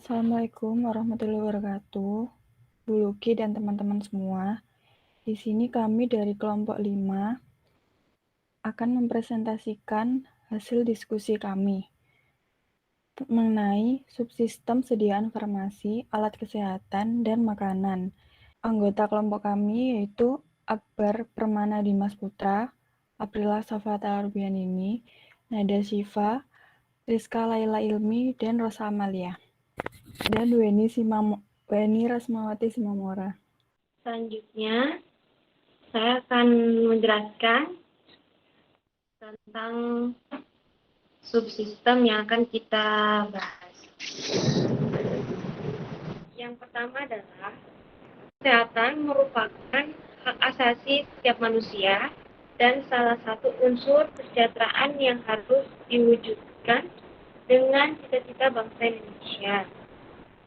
Assalamualaikum warahmatullahi wabarakatuh. Bu Yuki dan teman-teman semua. Di sini kami dari kelompok 5 akan mempresentasikan hasil diskusi kami mengenai subsistem sediaan farmasi, alat kesehatan, dan makanan. Anggota kelompok kami yaitu Akbar Permana Dimas Putra, Aprila Safata Arbianini, Nada Syifa, Rizka Laila Ilmi, dan Rosa Amalia. Dan Weni Rasmawati Simamora. Selanjutnya, saya akan menjelaskan tentang subsistem yang akan kita bahas. Yang pertama adalah kesehatan merupakan hak asasi setiap manusia dan salah satu unsur kesejahteraan yang harus diwujudkan dengan cita-cita bangsa Indonesia.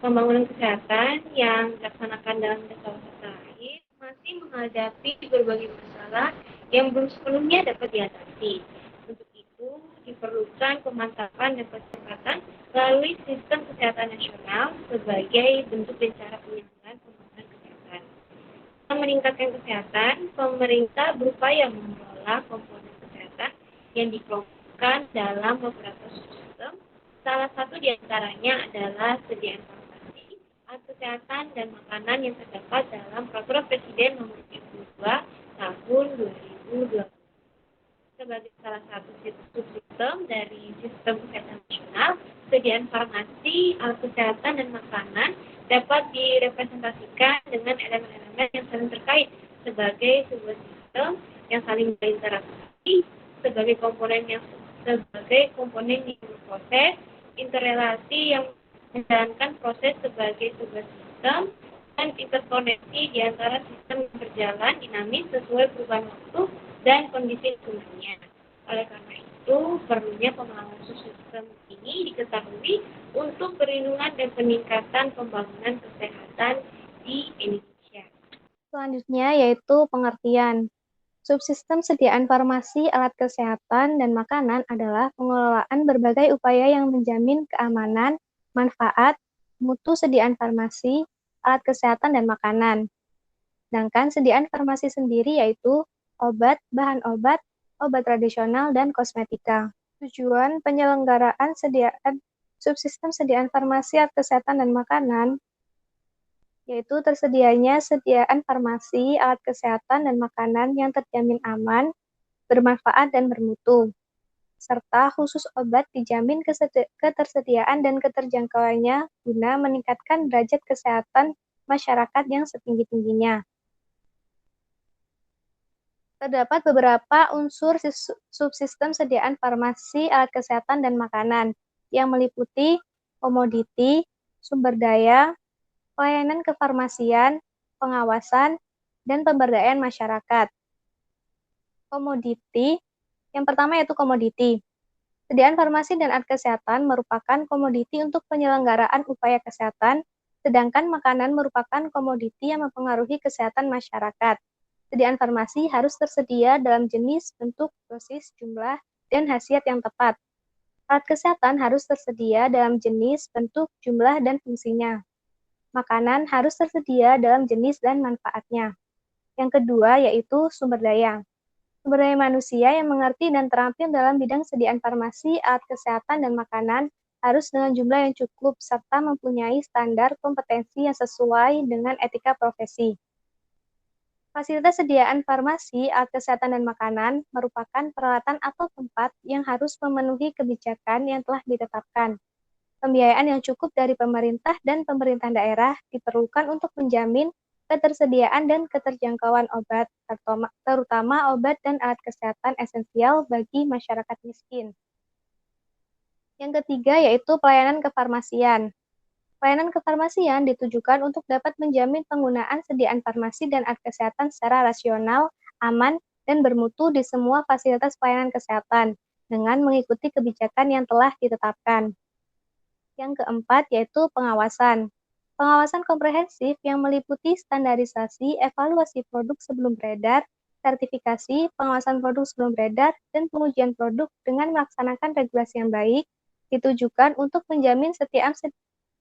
Pembangunan kesehatan yang dilaksanakan dalam desa-desa terakhir masih menghadapi berbagai masalah yang belum sepenuhnya dapat diatasi. Untuk itu, diperlukan pemantapan dan percepatan melalui sistem kesehatan nasional sebagai bentuk dan cara penyelenggaraan pembangunan kesehatan. Untuk meningkatkan kesehatan, pemerintah berupaya mengelola komponen kesehatan yang dikelompokkan dalam beberapa sistem. Salah satu diantaranya adalah sediaan farmasi, alat kesehatan, dan makanan yang terdapat dalam Peraturan Presiden Nomor 32 Tahun 2020. Sebagai salah satu subsistem dari sistem kesehatan nasional, sediaan farmasi, alat kesehatan, dan makanan dapat direpresentasikan dengan elemen-elemen yang saling terkait sebagai sebuah sistem yang saling berinteraksi sebagai komponen yang berproses, interrelasi yang menjalankan proses sebagai sebuah sistem, dan interkoneksi di antara sistem yang berjalan dinamis sesuai perubahan waktu dan kondisi lingkungannya. Oleh karena itu, perlunya pengelolaan subsistem ini diketahui untuk perlindungan dan peningkatan pembangunan kesehatan di Indonesia. Selanjutnya yaitu pengertian. Subsistem sediaan farmasi, alat kesehatan, dan makanan adalah pengelolaan berbagai upaya yang menjamin keamanan, manfaat, mutu sediaan farmasi, alat kesehatan, dan makanan. Sedangkan sediaan farmasi sendiri yaitu obat, bahan obat, obat tradisional, dan kosmetika. Tujuan penyelenggaraan subsistem sediaan farmasi, alat kesehatan, dan makanan yaitu tersedianya sediaan farmasi, alat kesehatan, dan makanan yang terjamin aman, bermanfaat, dan bermutu, serta khusus obat dijamin ketersediaan dan keterjangkauannya guna meningkatkan derajat kesehatan masyarakat yang setinggi-tingginya. Terdapat beberapa unsur subsistem sediaan farmasi, alat kesehatan, dan makanan yang meliputi komoditi, sumber daya, pelayanan kefarmasian, pengawasan, dan pemberdayaan masyarakat. Komoditi, yang pertama yaitu komoditi. Sediaan farmasi dan alat kesehatan merupakan komoditi untuk penyelenggaraan upaya kesehatan, sedangkan makanan merupakan komoditi yang mempengaruhi kesehatan masyarakat. Sediaan farmasi harus tersedia dalam jenis, bentuk, dosis, jumlah, dan khasiat yang tepat. Alat kesehatan harus tersedia dalam jenis, bentuk, jumlah, dan fungsinya. Makanan harus tersedia dalam jenis dan manfaatnya. Yang kedua yaitu sumber daya. Sumber daya manusia yang mengerti dan terampil dalam bidang sediaan farmasi, alat kesehatan, dan makanan harus dengan jumlah yang cukup serta mempunyai standar kompetensi yang sesuai dengan etika profesi. Fasilitas sediaan farmasi, alat kesehatan, dan makanan merupakan peralatan atau tempat yang harus memenuhi kebijakan yang telah ditetapkan. Pembiayaan yang cukup dari pemerintah dan pemerintah daerah diperlukan untuk menjamin ketersediaan dan keterjangkauan obat, terutama obat dan alat kesehatan esensial bagi masyarakat miskin. Yang ketiga yaitu pelayanan kefarmasian. Pelayanan kefarmasian ditujukan untuk dapat menjamin penggunaan sediaan farmasi dan alat kesehatan secara rasional, aman, dan bermutu di semua fasilitas pelayanan kesehatan dengan mengikuti kebijakan yang telah ditetapkan. Yang keempat yaitu pengawasan. Pengawasan komprehensif yang meliputi standarisasi, evaluasi produk sebelum beredar, sertifikasi, pengawasan produk sebelum beredar, dan pengujian produk dengan melaksanakan regulasi yang baik, ditujukan untuk menjamin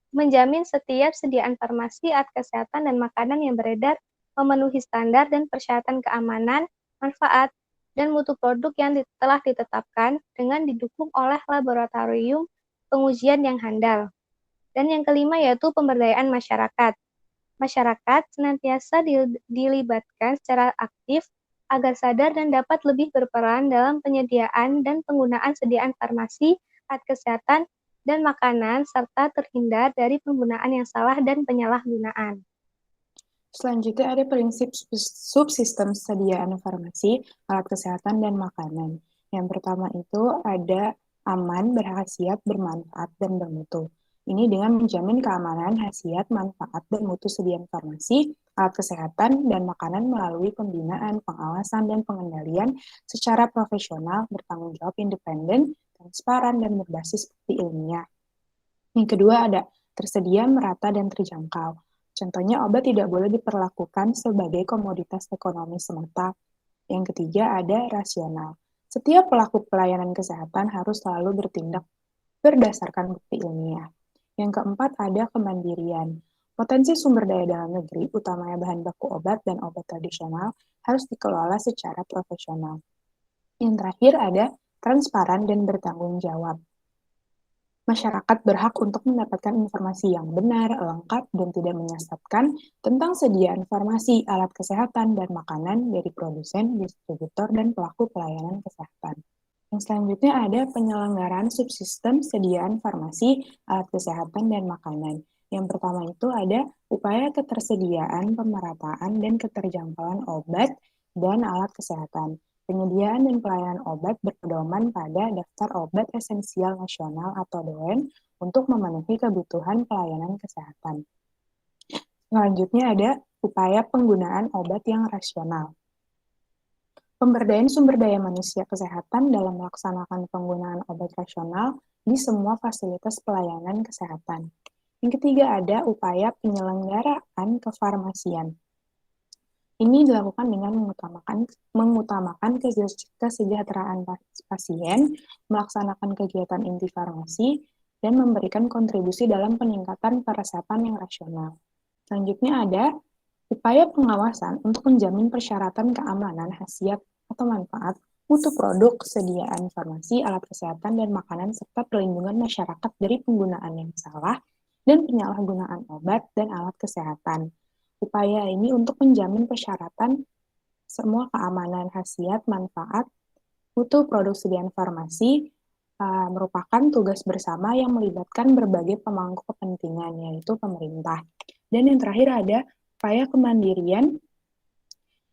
menjamin setiap sediaan farmasi, alat kesehatan, dan makanan yang beredar memenuhi standar dan persyaratan keamanan, manfaat, dan mutu produk yang telah ditetapkan dengan didukung oleh laboratorium pengujian yang handal. Dan yang kelima yaitu pemberdayaan masyarakat. Masyarakat senantiasa dilibatkan secara aktif agar sadar dan dapat lebih berperan dalam penyediaan dan penggunaan sediaan farmasi, alat kesehatan, dan makanan, serta terhindar dari penggunaan yang salah dan penyalahgunaan. Selanjutnya ada prinsip subsistem sediaan farmasi, alat kesehatan, dan makanan. Yang pertama itu ada aman, berkhasiat, bermanfaat, dan bermutu. Ini dengan menjamin keamanan, khasiat, manfaat, dan mutu sediaan farmasi, alat kesehatan, dan makanan melalui pembinaan, pengawasan, dan pengendalian secara profesional, bertanggung jawab independen, transparan, dan berbasis bukti ilmiah. Yang kedua ada tersedia, merata, dan terjangkau. Contohnya, obat tidak boleh diperlakukan sebagai komoditas ekonomi semata. Yang ketiga ada rasional. Setiap pelaku pelayanan kesehatan harus selalu bertindak berdasarkan bukti ilmiah. Yang keempat ada kemandirian. Potensi sumber daya dalam negeri, utamanya bahan baku obat dan obat tradisional, harus dikelola secara profesional. Yang terakhir ada transparan dan bertanggung jawab. Masyarakat berhak untuk mendapatkan informasi yang benar, lengkap, dan tidak menyesatkan tentang sediaan farmasi, alat kesehatan, dan makanan dari produsen, distributor, dan pelaku pelayanan kesehatan. Yang selanjutnya ada penyelenggaraan subsistem sediaan farmasi, alat kesehatan, dan makanan. Yang pertama itu ada upaya ketersediaan, pemerataan, dan keterjangkauan obat dan alat kesehatan. Penyediaan dan pelayanan obat berpedoman pada Daftar Obat Esensial Nasional atau DOEN untuk memenuhi kebutuhan pelayanan kesehatan. Selanjutnya ada upaya penggunaan obat yang rasional. Pemberdayaan sumber daya manusia kesehatan dalam melaksanakan penggunaan obat rasional di semua fasilitas pelayanan kesehatan. Yang ketiga ada upaya penyelenggaraan kefarmasian. Ini dilakukan dengan mengutamakan kesejahteraan pasien, melaksanakan kegiatan inti farmasi, dan memberikan kontribusi dalam peningkatan peresepan yang rasional. Selanjutnya ada upaya pengawasan untuk menjamin persyaratan keamanan, khasiat, atau manfaat, mutu produk, sediaan farmasi, alat kesehatan, dan makanan, serta perlindungan masyarakat dari penggunaan yang salah dan penyalahgunaan obat dan alat kesehatan. Upaya ini untuk menjamin persyaratan semua keamanan, khasiat, manfaat, mutu produk sediaan farmasi merupakan tugas bersama yang melibatkan berbagai pemangku kepentingan, yaitu pemerintah. Dan yang terakhir ada upaya kemandirian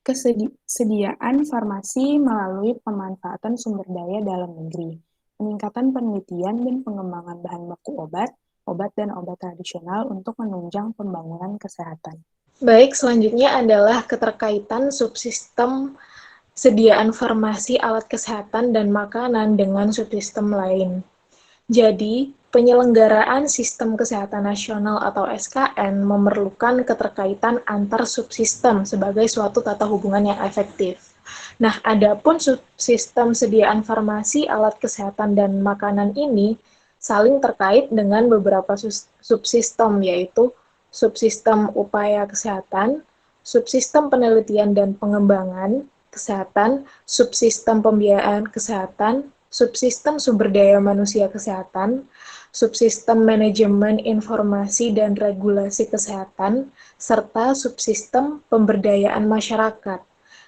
kesediaan farmasi melalui pemanfaatan sumber daya dalam negeri, peningkatan penelitian dan pengembangan bahan baku obat dan obat tradisional untuk menunjang pembangunan kesehatan. Baik, selanjutnya adalah keterkaitan subsistem sediaan farmasi, alat kesehatan, dan makanan dengan subsistem lain. Jadi, penyelenggaraan Sistem Kesehatan Nasional atau SKN memerlukan keterkaitan antar subsistem sebagai suatu tata hubungan yang efektif. Nah, adapun subsistem sediaan farmasi, alat kesehatan, dan makanan ini saling terkait dengan beberapa subsistem, yaitu subsistem upaya kesehatan, subsistem penelitian dan pengembangan kesehatan, subsistem pembiayaan kesehatan, subsistem sumber daya manusia kesehatan, subsistem manajemen informasi dan regulasi kesehatan, serta subsistem pemberdayaan masyarakat.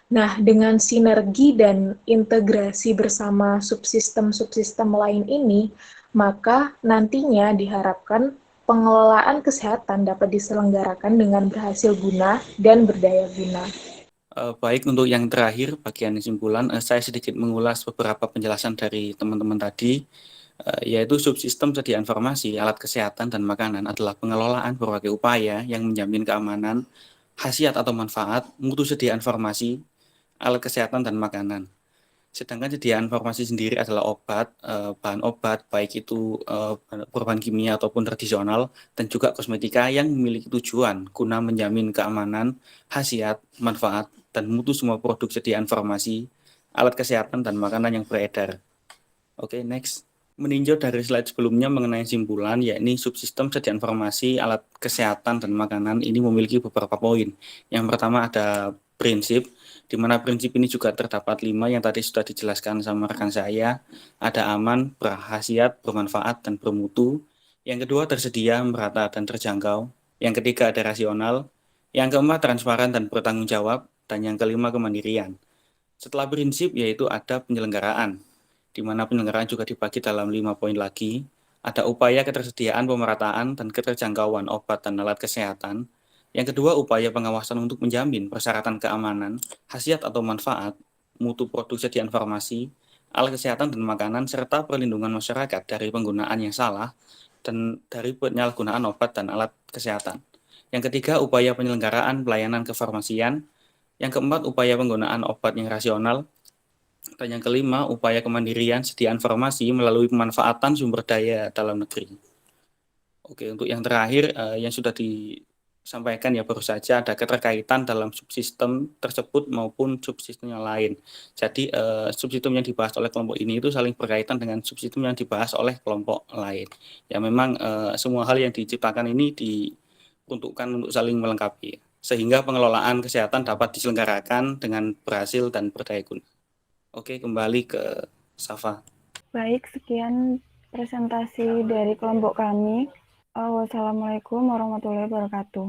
Nah, dengan sinergi dan integrasi bersama subsistem-subsistem lain ini, maka nantinya diharapkan pengelolaan kesehatan dapat diselenggarakan dengan berhasil guna dan berdaya guna. Baik, untuk yang terakhir, bagian kesimpulan, saya sedikit mengulas beberapa penjelasan dari teman-teman tadi, yaitu subsistem sediaan farmasi, alat kesehatan, dan makanan adalah pengelolaan berbagai upaya yang menjamin keamanan, khasiat atau manfaat, mutu sediaan farmasi, alat kesehatan, dan makanan. Sedangkan sediaan farmasi sendiri adalah obat, bahan obat, baik itu berbahan kimia ataupun tradisional, dan juga kosmetika yang memiliki tujuan guna menjamin keamanan, khasiat, manfaat, dan mutu semua produk sediaan farmasi, alat kesehatan, dan makanan yang beredar. Oke, next. meninjau dari slide sebelumnya mengenai simpulan, yakni subsistem sedia informasi alat kesehatan dan makanan ini memiliki beberapa poin. Yang pertama ada prinsip, di mana prinsip ini juga terdapat 5 yang tadi sudah dijelaskan sama rekan saya. Ada aman, berkhasiat, bermanfaat, dan bermutu. Yang kedua tersedia, merata, dan terjangkau. Yang ketiga ada rasional. Yang keempat transparan dan bertanggung jawab. Dan yang kelima kemandirian. Setelah prinsip yaitu ada penyelenggaraan, di mana penyelenggaraan juga dibagi dalam 5 poin lagi. Ada upaya ketersediaan, pemerataan, dan keterjangkauan obat dan alat kesehatan. Yang kedua, upaya pengawasan untuk menjamin persyaratan keamanan, khasiat atau manfaat, mutu produk sediaan farmasi, alat kesehatan dan makanan, serta perlindungan masyarakat dari penggunaan yang salah dan dari penyalahgunaan obat dan alat kesehatan. Yang ketiga, upaya penyelenggaraan pelayanan kefarmasian. Yang keempat, upaya penggunaan obat yang rasional. Dan yang kelima, upaya kemandirian sediaan farmasi melalui pemanfaatan sumber daya dalam negeri. Oke, untuk yang terakhir yang sudah disampaikan ya baru saja ada keterkaitan dalam subsistem tersebut maupun subsistem yang lain. Jadi subsistem yang dibahas oleh kelompok ini itu saling berkaitan dengan subsistem yang dibahas oleh kelompok lain. Ya memang semua hal yang diciptakan ini diperuntukkan untuk saling melengkapi, sehingga pengelolaan kesehatan dapat diselenggarakan dengan berhasil dan berdaya guna. Oke, kembali ke Safa. Baik, sekian presentasi dari kelompok kami. Wassalamualaikum warahmatullahi wabarakatuh.